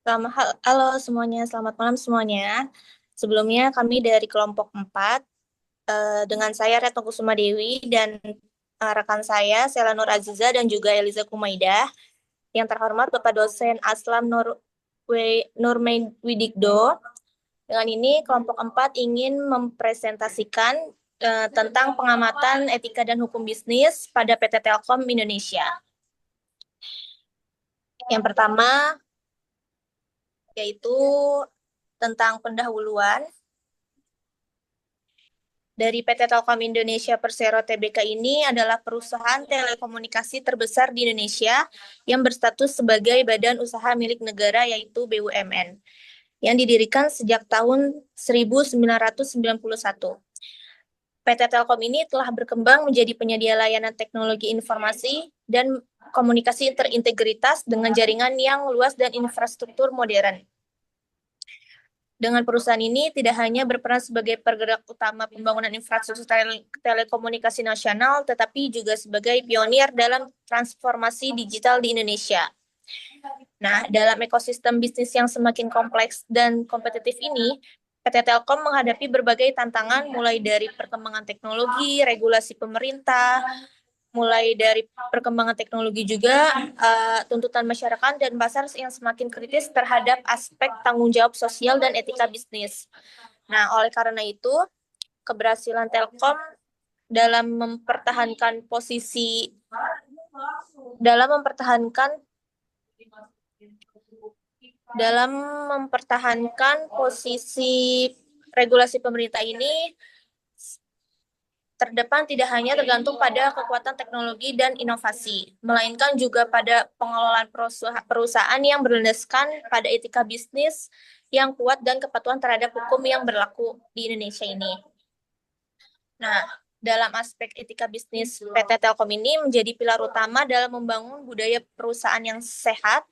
Halo semuanya, selamat malam semuanya. Sebelumnya kami dari kelompok 4, dengan saya Retno Kusuma Dewi dan rekan saya Sela Nur Aziza dan juga Eliza Kumaidah. Yang terhormat Bapak dosen Aslam Nurmawidikdo. Dengan ini kelompok 4 ingin mempresentasikan tentang pengamatan etika dan hukum bisnis pada PT Telkom Indonesia. Yang pertama yaitu tentang pendahuluan. Dari PT Telkom Indonesia Persero Tbk ini adalah perusahaan telekomunikasi terbesar di Indonesia yang berstatus sebagai badan usaha milik negara yaitu BUMN yang didirikan sejak tahun 1991. PT Telkom ini telah berkembang menjadi penyedia layanan teknologi informasi dan komunikasi terintegritas dengan jaringan yang luas dan infrastruktur modern. Dengan perusahaan ini tidak hanya berperan sebagai pergerak utama pembangunan infrastruktur telekomunikasi nasional, tetapi juga sebagai pionir dalam transformasi digital di Indonesia. Nah, dalam ekosistem bisnis yang semakin kompleks dan kompetitif ini, PT Telkom menghadapi berbagai tantangan mulai dari perkembangan teknologi, regulasi pemerintah, mulai dari perkembangan teknologi juga, tuntutan masyarakat dan pasar yang semakin kritis terhadap aspek tanggung jawab sosial dan etika bisnis. Nah, oleh karena itu, keberhasilan Telkom dalam mempertahankan posisi dalam mempertahankan dalam mempertahankan posisi regulasi pemerintah ini terdepan tidak hanya tergantung pada kekuatan teknologi dan inovasi, melainkan juga pada pengelolaan perusahaan yang berlandaskan pada etika bisnis yang kuat dan kepatuhan terhadap hukum yang berlaku di Indonesia ini. Nah, dalam aspek etika bisnis, PT Telkom ini menjadi pilar utama dalam membangun budaya perusahaan yang sehat,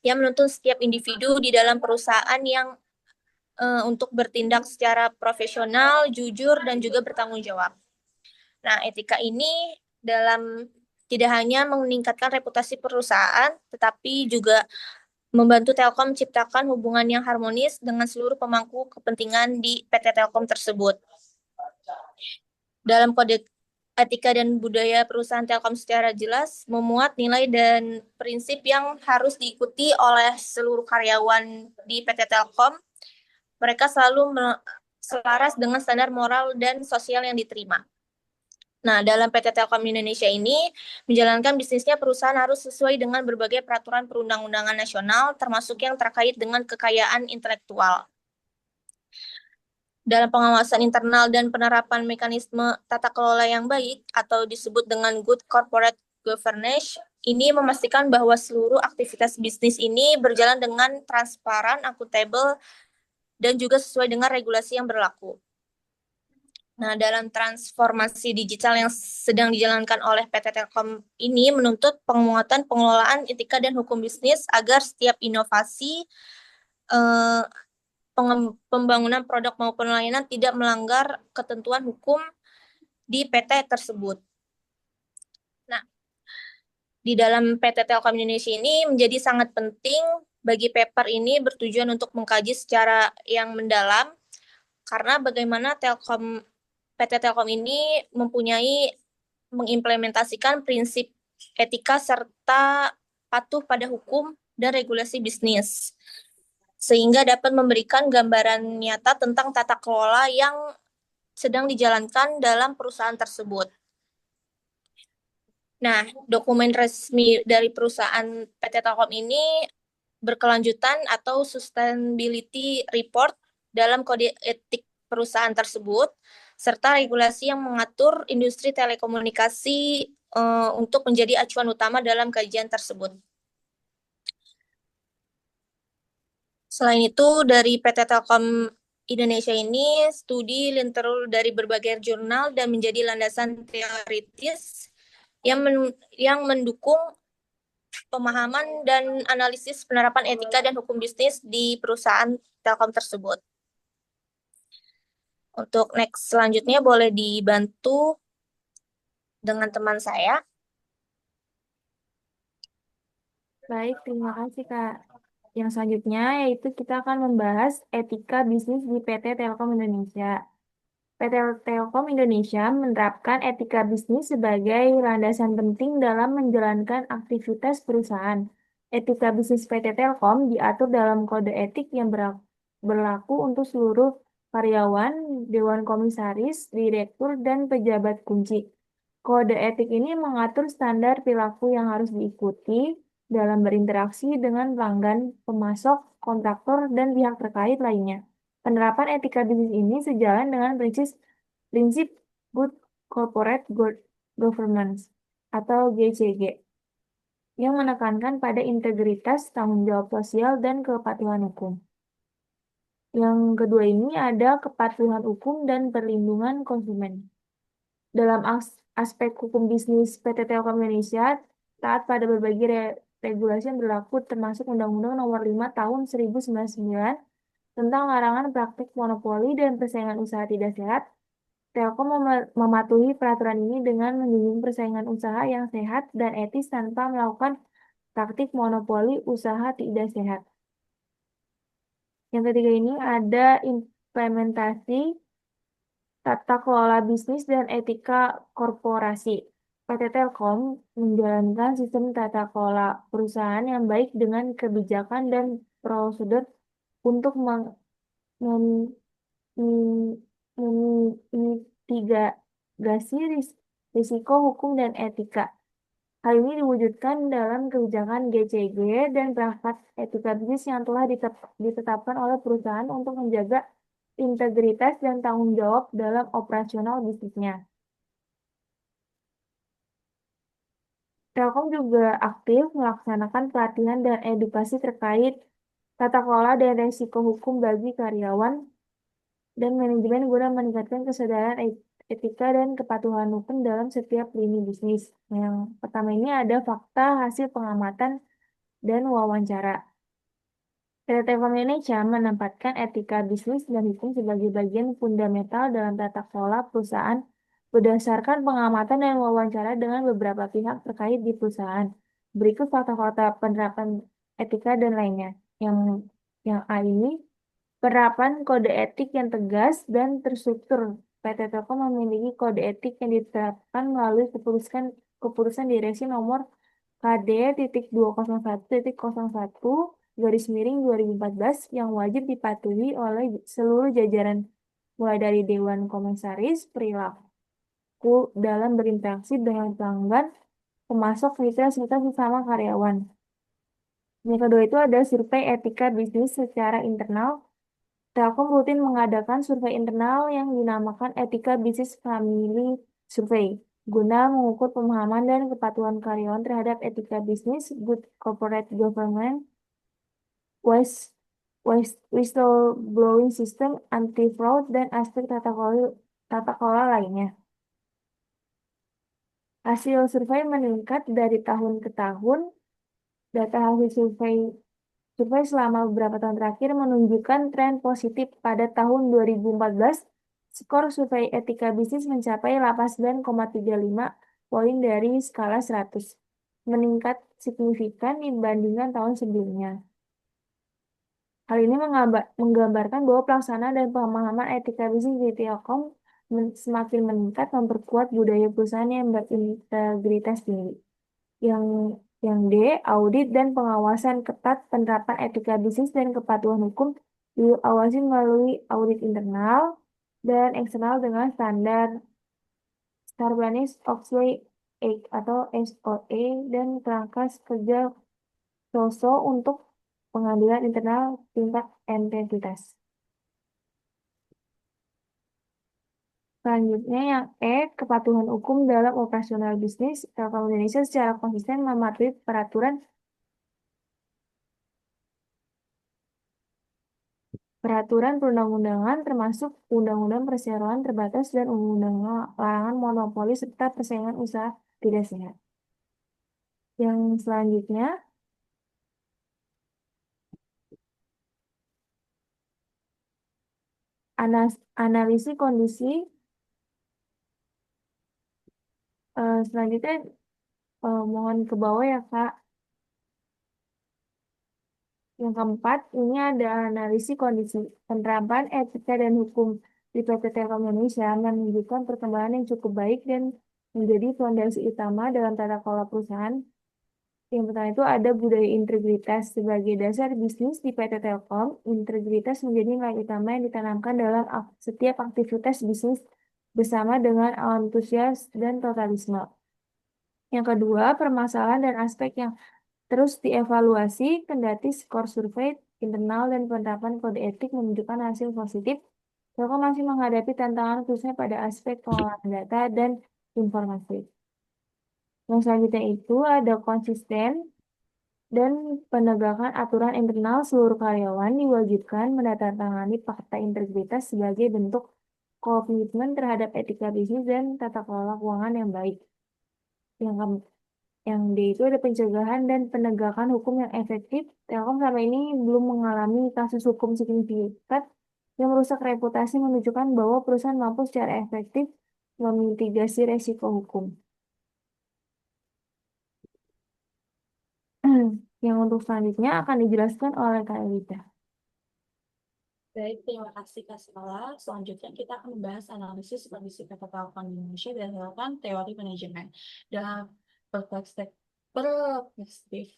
yang menuntun setiap individu di dalam perusahaan yang untuk bertindak secara profesional, jujur, dan juga bertanggung jawab. Nah, etika ini dalam tidak hanya meningkatkan reputasi perusahaan, tetapi juga membantu Telkom menciptakan hubungan yang harmonis dengan seluruh pemangku kepentingan di PT Telkom tersebut. Dalam kode etika dan budaya perusahaan Telkom secara jelas memuat nilai dan prinsip yang harus diikuti oleh seluruh karyawan di PT Telkom. Mereka selalu selaras dengan standar moral dan sosial yang diterima. Nah, dalam PT Telkom Indonesia ini, menjalankan bisnisnya perusahaan harus sesuai dengan berbagai peraturan perundang-undangan nasional, termasuk yang terkait dengan kekayaan intelektual. Dalam pengawasan internal dan penerapan mekanisme tata kelola yang baik, atau disebut dengan good corporate governance, ini memastikan bahwa seluruh aktivitas bisnis ini berjalan dengan transparan, akuntabel, dan juga sesuai dengan regulasi yang berlaku. Nah, dalam transformasi digital yang sedang dijalankan oleh PT Telkom ini menuntut penguatan pengelolaan etika dan hukum bisnis agar setiap inovasi, pembangunan produk maupun layanan tidak melanggar ketentuan hukum di PT tersebut. Nah, di dalam PT Telkom Indonesia ini menjadi sangat penting bagi paper ini bertujuan untuk mengkaji secara yang mendalam karena bagaimana PT Telkom ini mengimplementasikan prinsip etika serta patuh pada hukum dan regulasi bisnis, sehingga dapat memberikan gambaran nyata tentang tata kelola yang sedang dijalankan dalam perusahaan tersebut. Nah, dokumen resmi dari perusahaan PT Telkom ini berkelanjutan atau sustainability report dalam kode etik perusahaan tersebut, serta regulasi yang mengatur industri telekomunikasi untuk menjadi acuan utama dalam kajian tersebut. Selain itu, dari PT Telkom Indonesia ini, studi linterul dari berbagai jurnal dan menjadi landasan teoritis yang mendukung pemahaman dan analisis penerapan etika dan hukum bisnis di perusahaan Telkom tersebut. Untuk next selanjutnya boleh dibantu dengan teman saya. Baik, terima kasih Kak. Yang selanjutnya yaitu kita akan membahas etika bisnis di PT Telkom Indonesia. PT Telkom Indonesia menerapkan etika bisnis sebagai landasan penting dalam menjalankan aktivitas perusahaan. Etika bisnis PT Telkom diatur dalam kode etik yang berlaku untuk seluruh karyawan, dewan komisaris, direktur, dan pejabat kunci. Kode etik ini mengatur standar perilaku yang harus diikuti dalam berinteraksi dengan pelanggan, pemasok, kontraktor, dan pihak terkait lainnya. Penerapan etika bisnis ini sejalan dengan prinsip Good Corporate Governance atau GCG yang menekankan pada integritas, tanggung jawab sosial, dan kepatuhan hukum. Yang kedua ini ada kepatuhan hukum dan perlindungan konsumen. Dalam aspek hukum bisnis, PT Telkom Indonesia taat pada berbagai regulasi yang berlaku termasuk Undang-Undang Nomor 5 Tahun 1999 tentang larangan praktik monopoli dan persaingan usaha tidak sehat. Telkom mematuhi peraturan ini dengan menjunjung persaingan usaha yang sehat dan etis tanpa melakukan praktik monopoli usaha tidak sehat. Yang ketiga ini ada implementasi tata kelola bisnis dan etika korporasi. PT Telkom menjalankan sistem tata kelola perusahaan yang baik dengan kebijakan dan prosedur untuk mem- memitigasi risiko hukum dan etika. Hal ini diwujudkan dalam kebijakan GCG dan perangkat etika bisnis yang telah ditetapkan oleh perusahaan untuk menjaga integritas dan tanggung jawab dalam operasional bisnisnya. Telkom juga aktif melaksanakan pelatihan dan edukasi terkait tata kelola dan risiko hukum bagi karyawan dan manajemen guna meningkatkan kesadaran etika dan kepatuhan hukum dalam setiap lini bisnis. Yang pertama ini ada fakta hasil pengamatan dan wawancara. PT Telkom Indonesia menempatkan etika bisnis dan hukum sebagai bagian fundamental dalam tata kelola perusahaan berdasarkan pengamatan dan wawancara dengan beberapa pihak terkait di perusahaan. Berikut fakta-fakta penerapan etika dan lainnya. Yang A ini penerapan kode etik yang tegas dan terstruktur. PT Telkom memiliki kode etik yang diterapkan melalui keputusan direksi nomor KD.201.01 garis miring 2014 yang wajib dipatuhi oleh seluruh jajaran mulai dari Dewan Komisaris, perilaku dalam berinteraksi dengan pelanggan, pemasok, mitra, serta sesama karyawan. Yang kedua itu ada survei etika bisnis secara internal. Telkom rutin mengadakan survei internal yang dinamakan Etika Bisnis Family Survey guna mengukur pemahaman dan kepatuhan karyawan terhadap etika bisnis, good corporate governance, whistleblowing system, anti-fraud, dan aspek tata kelola lainnya. Hasil survei meningkat dari tahun ke tahun. Data hasil survei selama beberapa tahun terakhir menunjukkan tren positif. Pada tahun 2014, skor survei etika bisnis mencapai 89,35 poin dari skala 100, meningkat signifikan dibandingkan tahun sebelumnya. Hal ini menggambarkan bahwa pelaksanaan dan pemahaman etika bisnis di Telkom semakin meningkat, memperkuat budaya perusahaan yang berintegritas tinggi. Yang yang D, audit dan pengawasan ketat penerapan etika bisnis dan kepatuhan hukum diawasi melalui audit internal dan eksternal dengan standar Sarbanes-Oxley Act atau SOE dan kerangka kerja SOSO untuk pengadilan internal tingkat integritas. Selanjutnya yang E, kepatuhan hukum dalam operasional bisnis. Telkom Indonesia secara konsisten mematuhi peraturan perundang-undangan termasuk Undang-Undang Perseroan Terbatas dan Undang-Undang Larangan Monopoli serta Persaingan Usaha Tidak Sehat. Yang selanjutnya, analisis kondisi. Selanjutnya, mohon ke bawah ya Kak. Yang keempat, ini ada analisis kondisi penerapan etika dan hukum di PT Telkom Indonesia menunjukkan perkembangan yang cukup baik dan menjadi fondasi utama dalam tata kelola perusahaan. Yang pertama itu ada budaya integritas sebagai dasar bisnis di PT Telkom. Integritas menjadi nilai utama yang ditanamkan dalam setiap aktivitas bisnis bersama dengan antusias dan totalisme. Yang kedua, permasalahan dan aspek yang terus dievaluasi, kendati skor survei internal dan penerapan kode etik menunjukkan hasil positif. Telkom masih menghadapi tantangan khususnya pada aspek pengolahan data dan informasi. Yang selanjutnya itu ada konsisten dan penegakan aturan internal. Seluruh karyawan diwajibkan menandatangani fakta integritas sebagai bentuk komitmen terhadap etika bisnis dan tata kelola keuangan yang baik. Yang yang D itu ada pencegahan dan penegakan hukum yang efektif. Telkom selama ini belum mengalami kasus hukum signifikan yang merusak reputasi, menunjukkan bahwa perusahaan mampu secara efektif memitigasi resiko hukum. Yang untuk selanjutnya akan dijelaskan oleh Kak Elita. Baik, terima kasih Kak Sala. Selanjutnya kita akan membahas analisis kondisi PT Telkom Indonesia berdasarkan teori manajemen. Dalam perspektif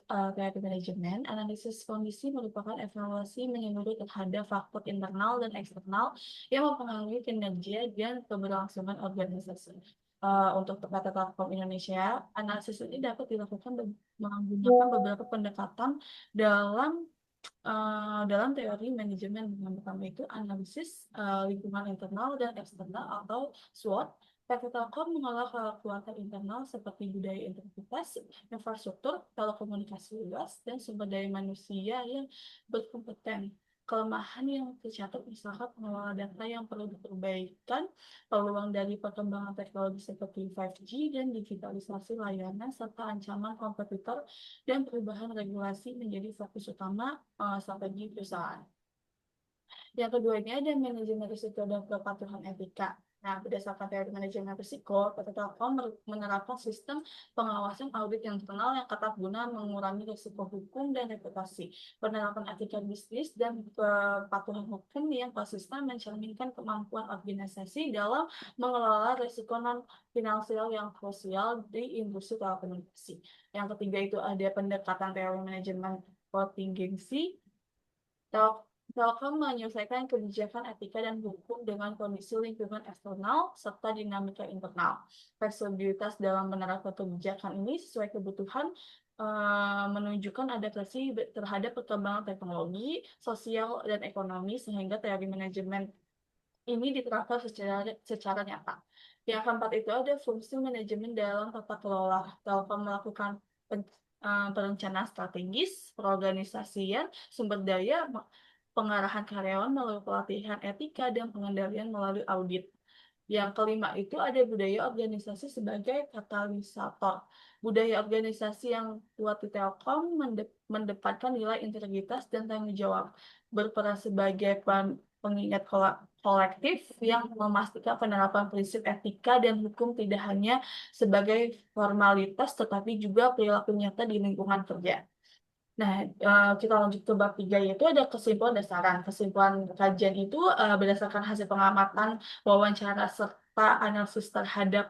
teori manajemen, analisis kondisi merupakan evaluasi menyeluruh terhadap faktor internal dan eksternal yang mempengaruhi kinerja dan keberlangsungan organisasi. Untuk PT Telkom Indonesia, analisis ini dapat dilakukan menggunakan beberapa pendekatan dalam dalam teori manajemen. Yang pertama itu analisis lingkungan internal dan eksternal atau SWOT. PT Telkom mengolah kekuatan internal seperti budaya integritas, infrastruktur, telekomunikasi luas, dan sumber daya manusia yang berkompeten. Kelemahan yang tercatat misalkan pengelola data yang perlu diperbaikan, peluang dari perkembangan teknologi seperti 5G dan digitalisasi layanan, serta ancaman kompetitor dan perubahan regulasi menjadi fokus utama strategi perusahaan. Yang kedua ini ada manajemen risiko dan kepatuhan etika. Nah, berdasarkan teori manajemen risiko, PT Telkom menerapkan sistem pengawasan audit internal yang ketat guna mengurangi risiko hukum dan reputasi. Penerapan etika bisnis dan kepatuhan hukum yang konsisten mencerminkan kemampuan organisasi dalam mengelola risiko non finansial yang krusial di industri telekomunikasi. Yang ketiga itu ada pendekatan teori manajemen kontingensi. Telkom menyelesaikan kebijakan etika dan hukum dengan kondisi lingkungan eksternal serta dinamika internal. Fleksibilitas dalam menerapkan kebijakan ini sesuai kebutuhan menunjukkan adaptasi terhadap perkembangan teknologi, sosial, dan ekonomi sehingga teori manajemen ini diterapkan secara nyata. Yang keempat itu ada fungsi manajemen dalam tata kelola. Telkom melakukan perencanaan strategis, perorganisasian, sumber daya, pengarahan karyawan melalui pelatihan etika, dan pengendalian melalui audit. Yang kelima itu ada budaya organisasi sebagai katalisator. Budaya organisasi yang kuat di Telkom mendepankan nilai integritas dan tanggung jawab, berperan sebagai pengingat kolektif yang memastikan penerapan prinsip etika dan hukum tidak hanya sebagai formalitas tetapi juga perilaku nyata di lingkungan kerja. Nah, kita lanjut ke bab 3, yaitu ada kesimpulan dan saran. Kesimpulan kajian itu berdasarkan hasil pengamatan, wawancara, serta analisis terhadap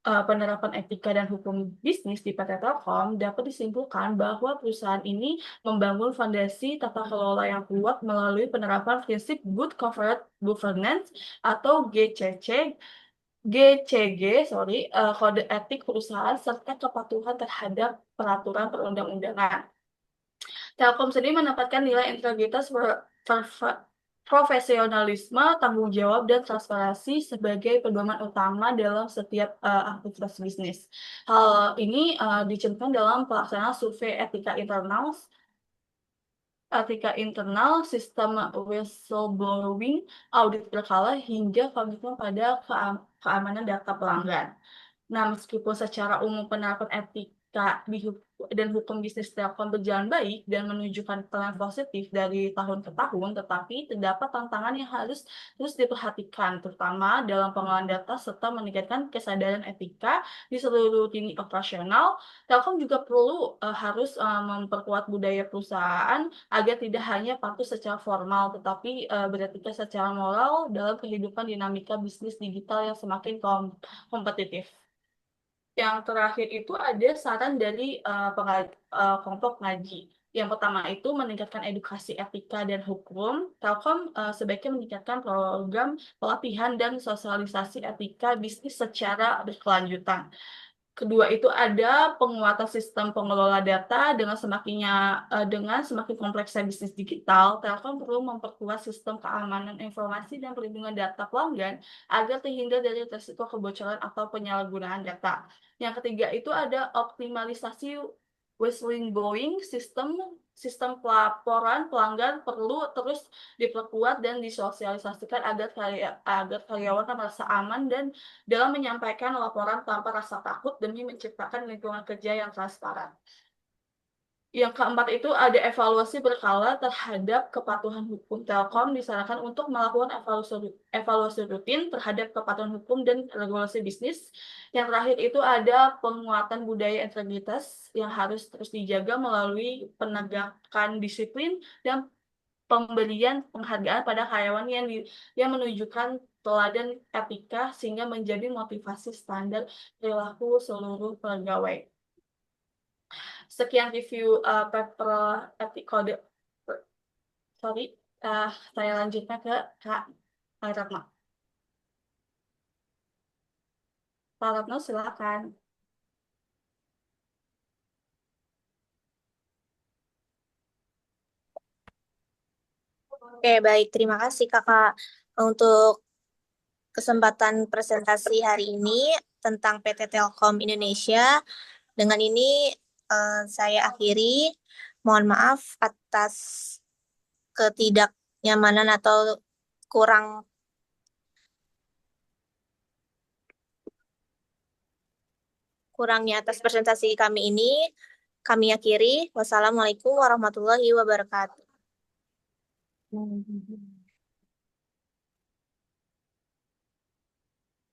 penerapan etika dan hukum bisnis di PT Telkom, dapat disimpulkan bahwa perusahaan ini membangun fondasi tata kelola yang kuat melalui penerapan prinsip Good Corporate Governance atau GCG, kode etik perusahaan, serta kepatuhan terhadap peraturan perundang-undangan. Telkom sendiri menempatkan nilai integritas, profesionalisme, tanggung jawab, dan transparansi sebagai pedoman utama dalam setiap aktivitas bisnis. Hal ini dicerminkan dalam pelaksanaan survei etika internal, sistem whistleblowing, audit berkala, hingga komitmen pada keamanan data pelanggan. Nah, meskipun secara umum penerapan etika etika dan hukum bisnis Telkom berjalan baik dan menunjukkan tren positif dari tahun ke tahun, tetapi terdapat tantangan yang harus terus diperhatikan, terutama dalam pengelolaan data serta meningkatkan kesadaran etika di seluruh lini operasional. Telkom juga perlu harus memperkuat budaya perusahaan agar tidak hanya patuh secara formal, tetapi beretika secara moral dalam kehidupan dinamika bisnis digital yang semakin kompetitif. Yang terakhir itu ada saran dari kelompok ngaji. Yang pertama itu meningkatkan edukasi etika dan hukum. Telkom sebaiknya meningkatkan program pelatihan dan sosialisasi etika bisnis secara berkelanjutan. Kedua itu ada penguatan sistem pengelola data dengan semakin kompleksnya bisnis digital, Telkom perlu memperkuat sistem keamanan informasi dan perlindungan data pelanggan agar terhindar dari risiko kebocoran atau penyalahgunaan data. Yang ketiga itu ada optimalisasi whistleblowing sistem pelaporan pelanggan perlu terus diperkuat dan disosialisasikan agar karyawan merasa aman dan dalam menyampaikan laporan tanpa rasa takut demi menciptakan lingkungan kerja yang transparan. Yang keempat itu ada evaluasi berkala terhadap kepatuhan hukum. Telkom disarankan untuk melakukan evaluasi rutin terhadap kepatuhan hukum dan regulasi bisnis. Yang terakhir itu ada penguatan budaya integritas yang harus terus dijaga melalui penegakan disiplin dan pemberian penghargaan pada karyawan yang menunjukkan teladan etika sehingga menjadi motivasi standar perilaku seluruh pegawai. Sekian review paper etik kode. Sorry, saya lanjutnya ke Kak Ratna. Kak Ratna, silakan. Oke, baik. Terima kasih Kakak untuk kesempatan presentasi hari ini tentang PT Telkom Indonesia. Dengan ini saya akhiri. Mohon maaf atas ketidaknyamanan atau kurangnya atas presentasi kami ini. Kami akhiri. Wassalamualaikum warahmatullahi wabarakatuh.